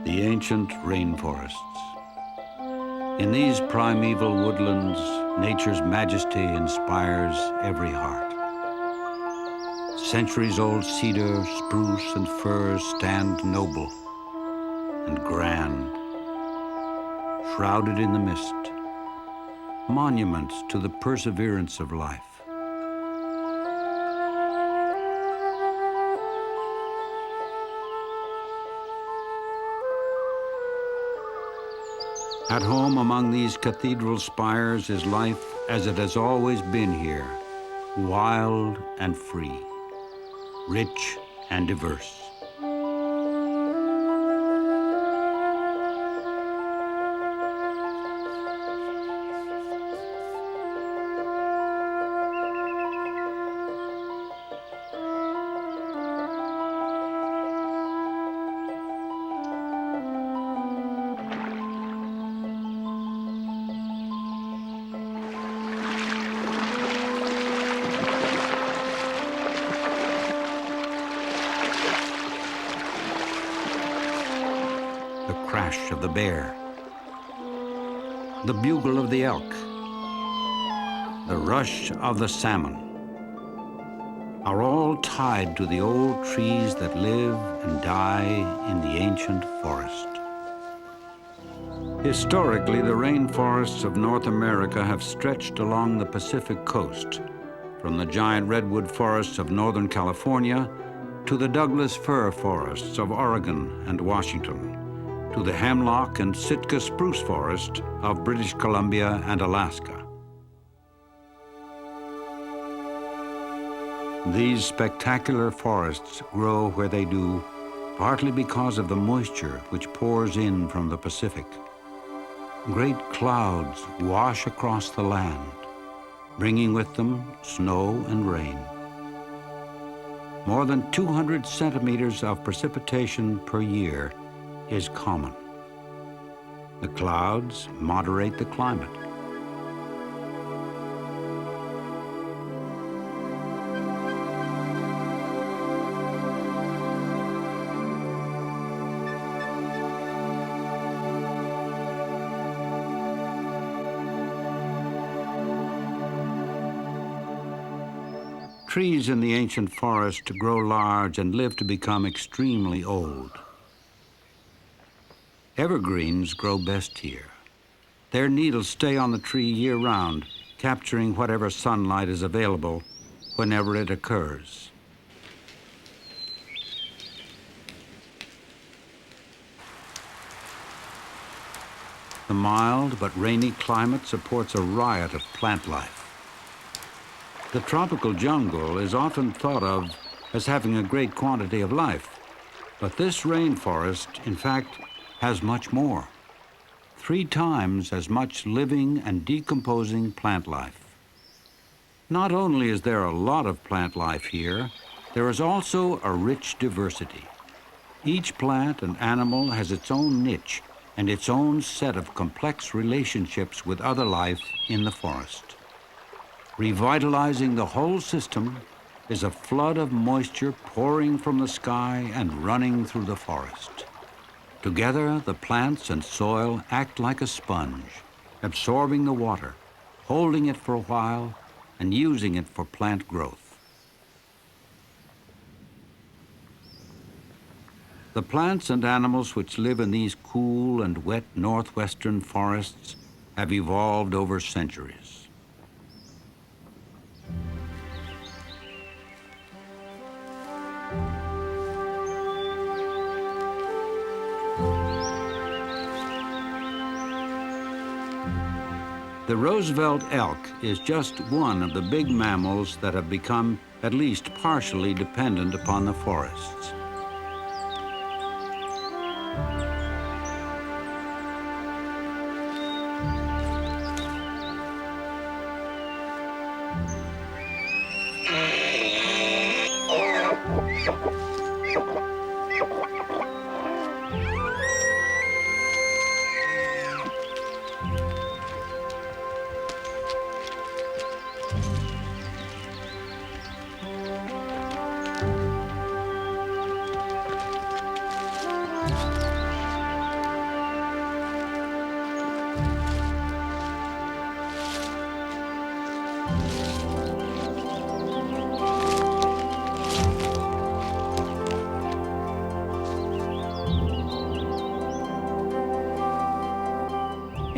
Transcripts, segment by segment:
The ancient rainforests. In these primeval woodlands, nature's majesty inspires every heart. Centuries-old cedar, spruce, and firs stand noble and grand, shrouded in the mist, monuments to the perseverance of life. At home among these cathedral spires is life as it has always been here, wild and free, rich and diverse. Crash of the bear, the bugle of the elk, the rush of the salmon are all tied to the old trees that live and die in the ancient forest. Historically, the rainforests of North America have stretched along the Pacific coast, from the giant redwood forests of Northern California to the Douglas fir forests of Oregon and Washington, to the hemlock and Sitka spruce forest of British Columbia and Alaska. These spectacular forests grow where they do, partly because of the moisture which pours in from the Pacific. Great clouds wash across the land, bringing with them snow and rain. More than 200 centimeters of precipitation per year is common. The clouds moderate the climate. Trees in the ancient forest grow large and live to become extremely old. Evergreens grow best here. Their needles stay on the tree year-round, capturing whatever sunlight is available whenever it occurs. The mild but rainy climate supports a riot of plant life. The tropical jungle is often thought of as having a great quantity of life, but this rainforest, in fact, has much more. 3 times as much living and decomposing plant life. Not only is there a lot of plant life here, there is also a rich diversity. Each plant and animal has its own niche and its own set of complex relationships with other life in the forest. Revitalizing the whole system is a flood of moisture pouring from the sky and running through the forest. Together, the plants and soil act like a sponge, absorbing the water, holding it for a while, and using it for plant growth. The plants and animals which live in these cool and wet northwestern forests have evolved over centuries. The Roosevelt elk is just one of the big mammals that have become at least partially dependent upon the forests.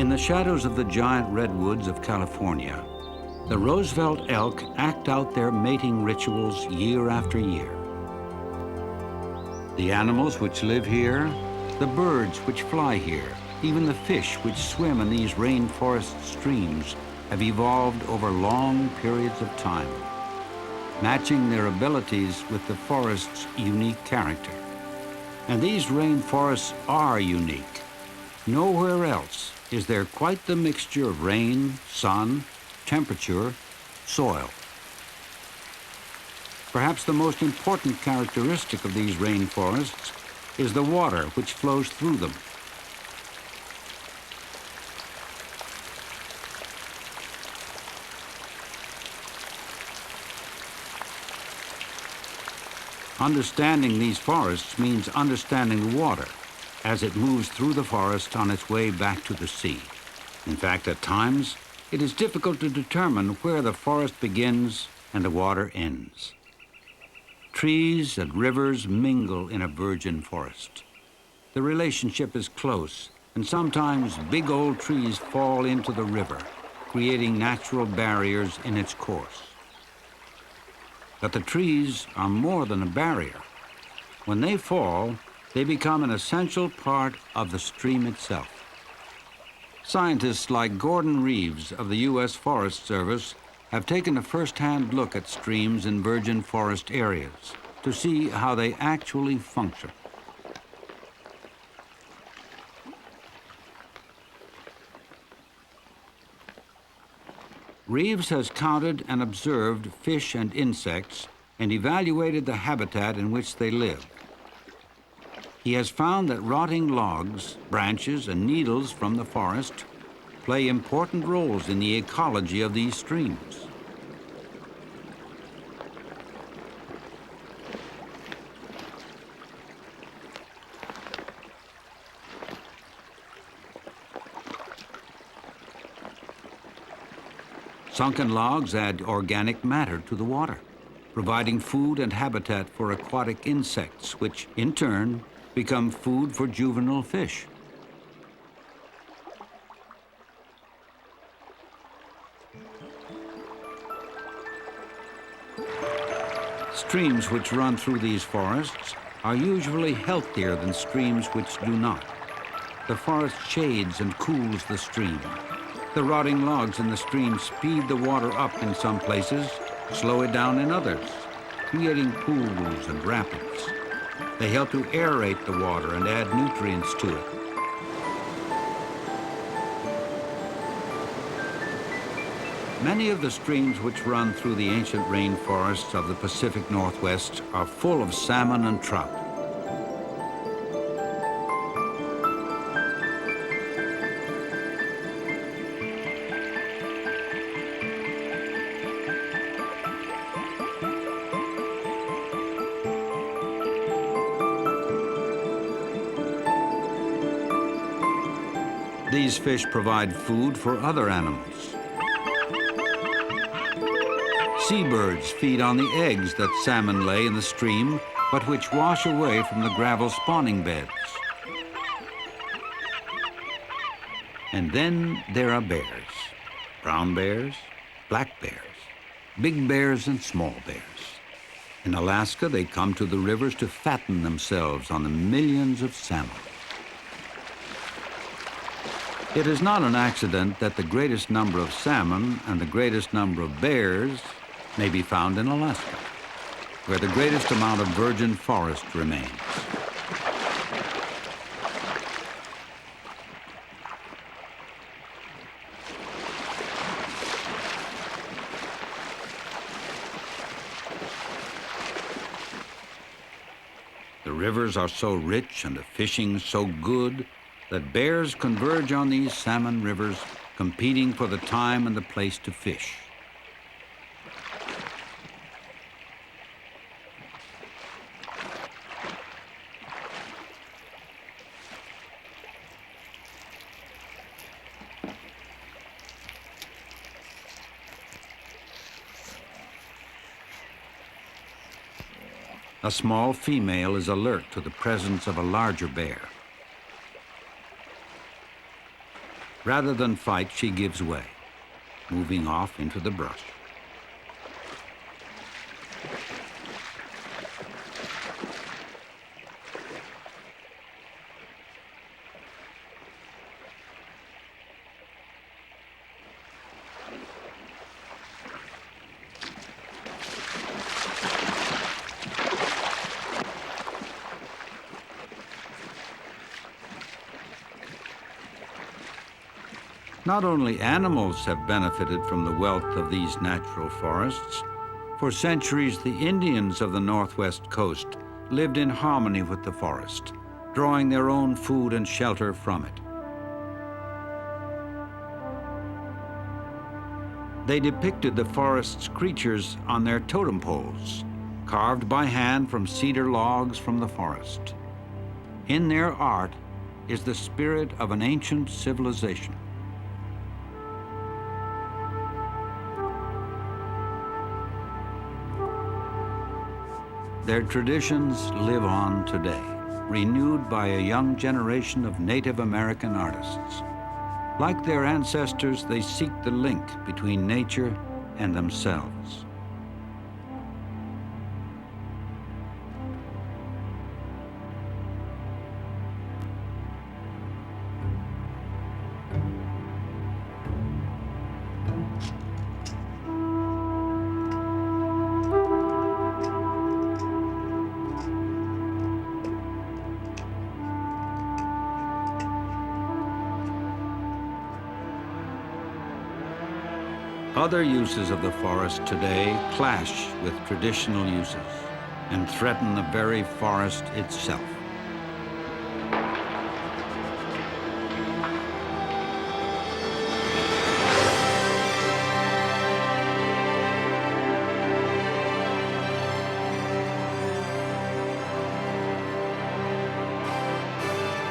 In the shadows of the giant redwoods of California, the Roosevelt elk act out their mating rituals year after year. The animals which live here, the birds which fly here, even the fish which swim in these rainforest streams have evolved over long periods of time, matching their abilities with the forest's unique character. And these rainforests are unique. Nowhere else is there quite the mixture of rain, sun, temperature, soil. Perhaps the most important characteristic of these rainforests is the water which flows through them. Understanding these forests means understanding the water as it moves through the forest on its way back to the sea. In fact, at times, it is difficult to determine where the forest begins and the water ends. Trees and rivers mingle in a virgin forest. The relationship is close, and sometimes big old trees fall into the river, creating natural barriers in its course. But the trees are more than a barrier. When they fall, they become an essential part of the stream itself. Scientists like Gordon Reeves of the U.S. Forest Service have taken a first-hand look at streams in virgin forest areas to see how they actually function. Reeves has counted and observed fish and insects and evaluated the habitat in which they live. He has found that rotting logs, branches, and needles from the forest play important roles in the ecology of these streams. Sunken logs add organic matter to the water, providing food and habitat for aquatic insects, which in turn become food for juvenile fish. Streams which run through these forests are usually healthier than streams which do not. The forest shades and cools the stream. The rotting logs in the stream speed the water up in some places, slow it down in others, creating pools and rapids. They help to aerate the water and add nutrients to it. Many of the streams which run through the ancient rainforests of the Pacific Northwest are full of salmon and trout. These fish provide food for other animals. Seabirds feed on the eggs that salmon lay in the stream, but which wash away from the gravel spawning beds. And then there are bears. Brown bears, black bears, big bears and small bears. In Alaska, they come to the rivers to fatten themselves on the millions of salmon. It is not an accident that the greatest number of salmon and the greatest number of bears may be found in Alaska, where the greatest amount of virgin forest remains. The rivers are so rich and the fishing so good that bears converge on these salmon rivers, competing for the time and the place to fish. A small female is alert to the presence of a larger bear. Rather than fight, she gives way, moving off into the brush. Not only animals have benefited from the wealth of these natural forests. For centuries, the Indians of the Northwest coast lived in harmony with the forest, drawing their own food and shelter from it. They depicted the forest's creatures on their totem poles, carved by hand from cedar logs from the forest. In their art is the spirit of an ancient civilization. Their traditions live on today, renewed by a young generation of Native American artists. Like their ancestors, they seek the link between nature and themselves. Other uses of the forest today clash with traditional uses and threaten the very forest itself.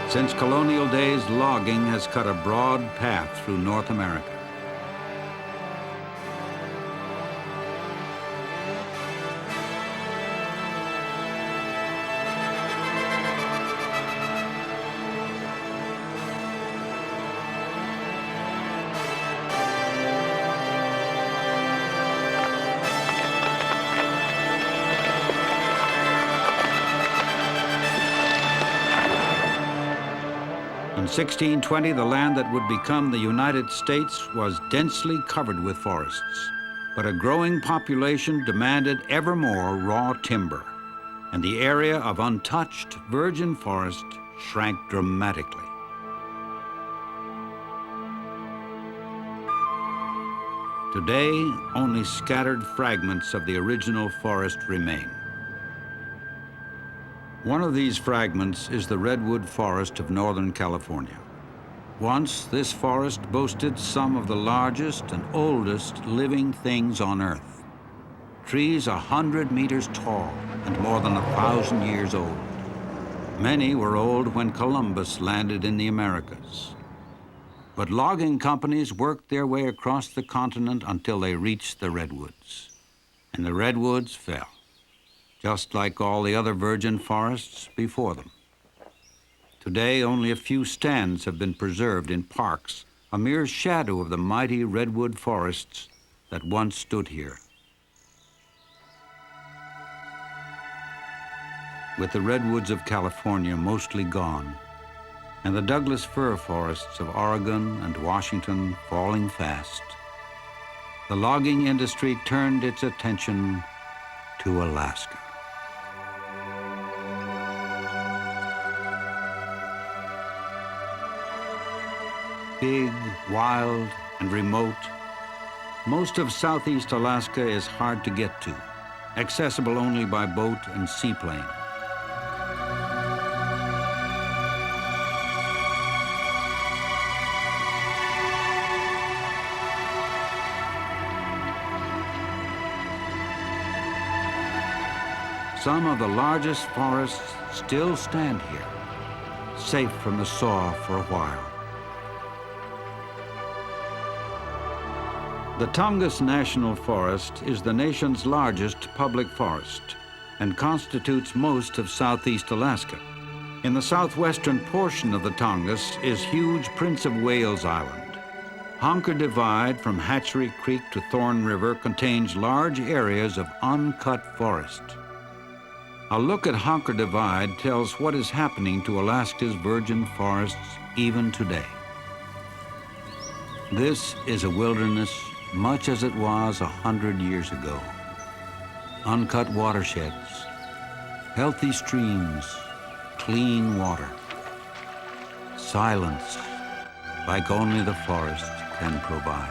Since colonial days, logging has cut a broad path through North America. In 1620, the land that would become the United States was densely covered with forests, but a growing population demanded ever more raw timber, and the area of untouched virgin forest shrank dramatically. Today, only scattered fragments of the original forest remain. One of these fragments is the redwood forest of Northern California. Once, this forest boasted some of the largest and oldest living things on Earth. Trees 100 meters tall and more than 1,000 years old. Many were old when Columbus landed in the Americas. But logging companies worked their way across the continent until they reached the redwoods. And the redwoods fell, just like all the other virgin forests before them. Today, only a few stands have been preserved in parks, a mere shadow of the mighty redwood forests that once stood here. With the redwoods of California mostly gone, and the Douglas fir forests of Oregon and Washington falling fast, the logging industry turned its attention to Alaska. Big, wild, and remote, most of southeast Alaska is hard to get to, accessible only by boat and seaplane. Some of the largest forests still stand here, safe from the saw for a while. The Tongass National Forest is the nation's largest public forest and constitutes most of southeast Alaska. In the southwestern portion of the Tongass is huge Prince of Wales Island, Honker Divide from Hatchery Creek to Thorn River contains large areas of uncut forest. A look at Honker Divide tells what is happening to Alaska's virgin forests even today. This is a wilderness much as it was 100 years ago. Uncut watersheds, healthy streams, clean water, silence like only the forest can provide.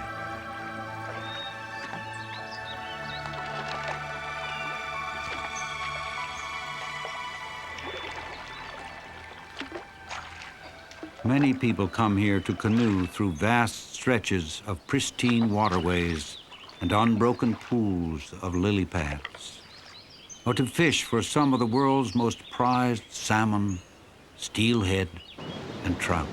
Many people come here to canoe through vast stretches of pristine waterways and unbroken pools of lily pads, or to fish for some of the world's most prized salmon, steelhead, and trout.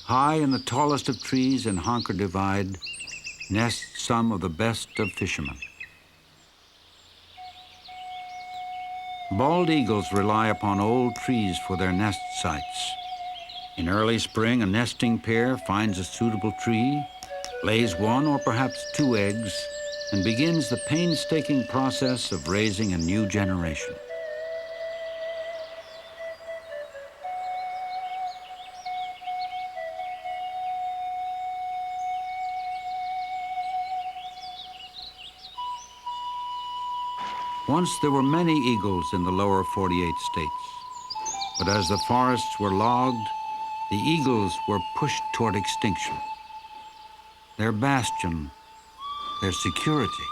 High in the tallest of trees in Honker Divide nest some of the best of fishermen. Bald eagles rely upon old trees for their nest sites. In early spring, a nesting pair finds a suitable tree, lays one or perhaps two eggs, and begins the painstaking process of raising a new generation. Once there were many eagles in the lower 48 states, but as the forests were logged, the eagles were pushed toward extinction. Their bastion, their security,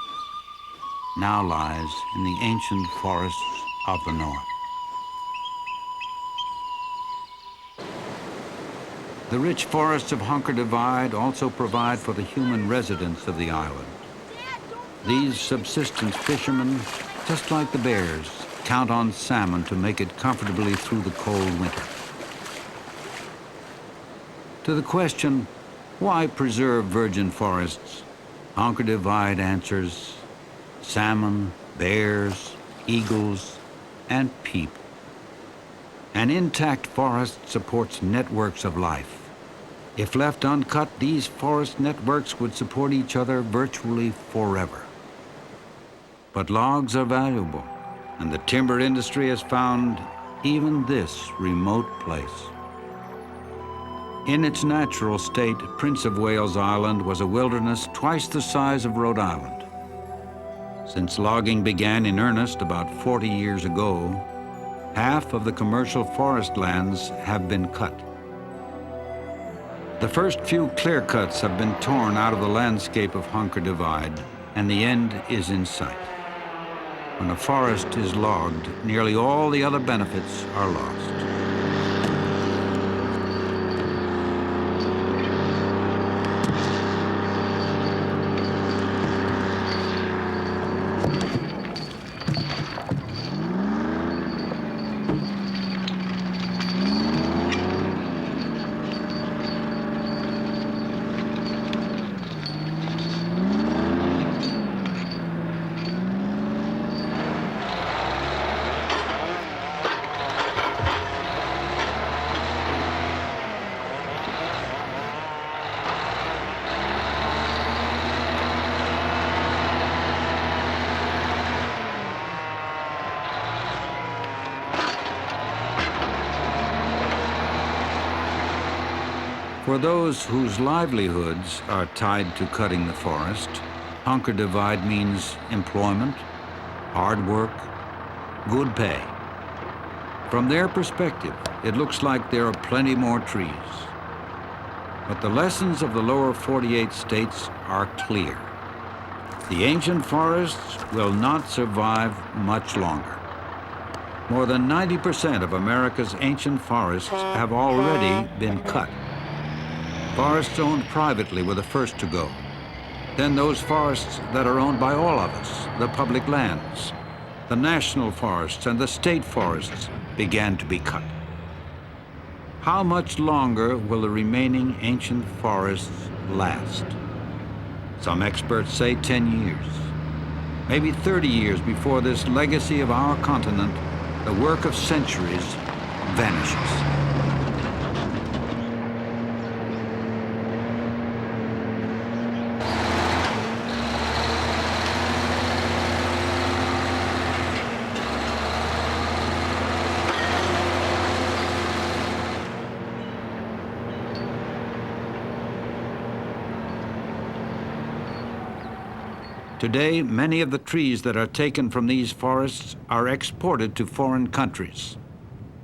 now lies in the ancient forests of the north. The rich forests of Honker Divide also provide for the human residents of the island. These subsistence fishermen, just like the bears, count on salmon to make it comfortably through the cold winter. To the question, why preserve virgin forests? Honker Divide answers, salmon, bears, eagles, and people. An intact forest supports networks of life. If left uncut, these forest networks would support each other virtually forever. But logs are valuable, and the timber industry has found even this remote place. In its natural state, Prince of Wales Island was a wilderness twice the size of Rhode Island. Since logging began in earnest about 40 years ago, half of the commercial forest lands have been cut. The first few clear cuts have been torn out of the landscape of Honker Divide, and the end is in sight. When a forest is logged, nearly all the other benefits are lost. For those whose livelihoods are tied to cutting the forest, Hunger divide means employment, hard work, good pay. From their perspective, it looks like there are plenty more trees. But the lessons of the lower 48 states are clear. The ancient forests will not survive much longer. More than 90% of America's ancient forests have already been cut. Forests owned privately were the first to go. Then those forests that are owned by all of us, the public lands, the national forests and the state forests began to be cut. How much longer will the remaining ancient forests last? Some experts say 10 years, maybe 30 years before this legacy of our continent, the work of centuries, vanishes. Today, many of the trees that are taken from these forests are exported to foreign countries.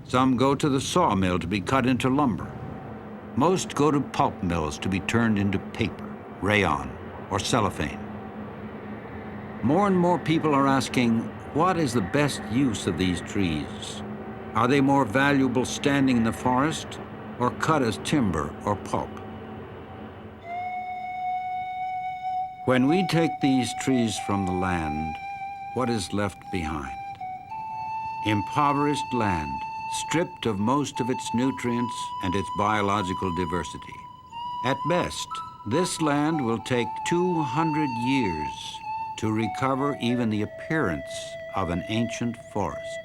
Some go to the sawmill to be cut into lumber. Most go to pulp mills to be turned into paper, rayon, or cellophane. More and more people are asking, what is the best use of these trees? Are they more valuable standing in the forest or cut as timber or pulp? When we take these trees from the land, what is left behind? Impoverished land, stripped of most of its nutrients and its biological diversity. At best, this land will take 200 years to recover even the appearance of an ancient forest.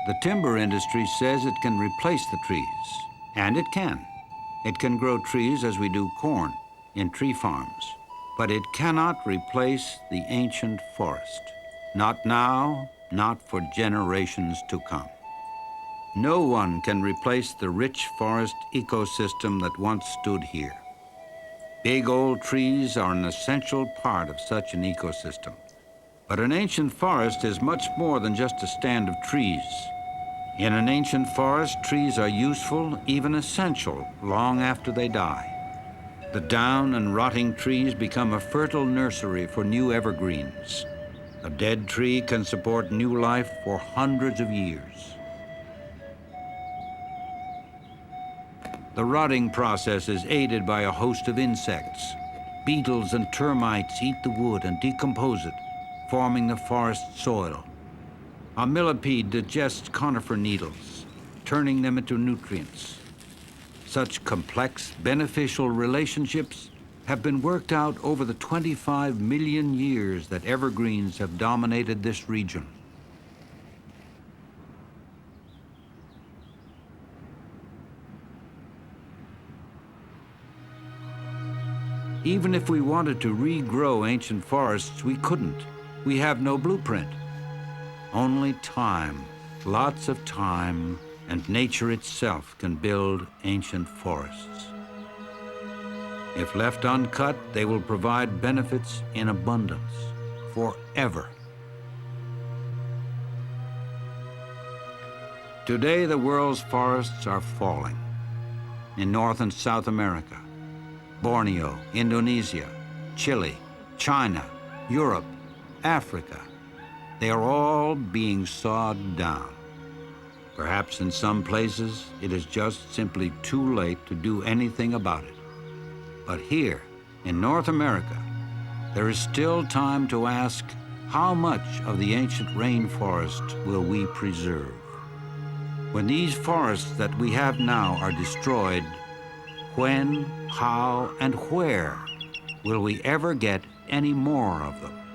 The timber industry says it can replace the trees, and it can. It can grow trees as we do corn in tree farms, but it cannot replace the ancient forest. Not now, not for generations to come. No one can replace the rich forest ecosystem that once stood here. Big old trees are an essential part of such an ecosystem. But an ancient forest is much more than just a stand of trees. In an ancient forest, trees are useful, even essential, long after they die. The down and rotting trees become a fertile nursery for new evergreens. A dead tree can support new life for hundreds of years. The rotting process is aided by a host of insects. Beetles and termites eat the wood and decompose it, forming the forest soil. A millipede digests conifer needles, turning them into nutrients. Such complex, beneficial relationships have been worked out over the 25 million years that evergreens have dominated this region. Even if we wanted to regrow ancient forests, we couldn't. We have no blueprint. Only time, lots of time, and nature itself can build ancient forests. If left uncut, they will provide benefits in abundance, forever. Today, the world's forests are falling. In North and South America, Borneo, Indonesia, Chile, China, Europe, Africa, they are all being sawed down. Perhaps in some places, it is just simply too late to do anything about it. But here, in North America, there is still time to ask, how much of the ancient rainforest will we preserve? When these forests that we have now are destroyed, when, how, and where will we ever get any more of them?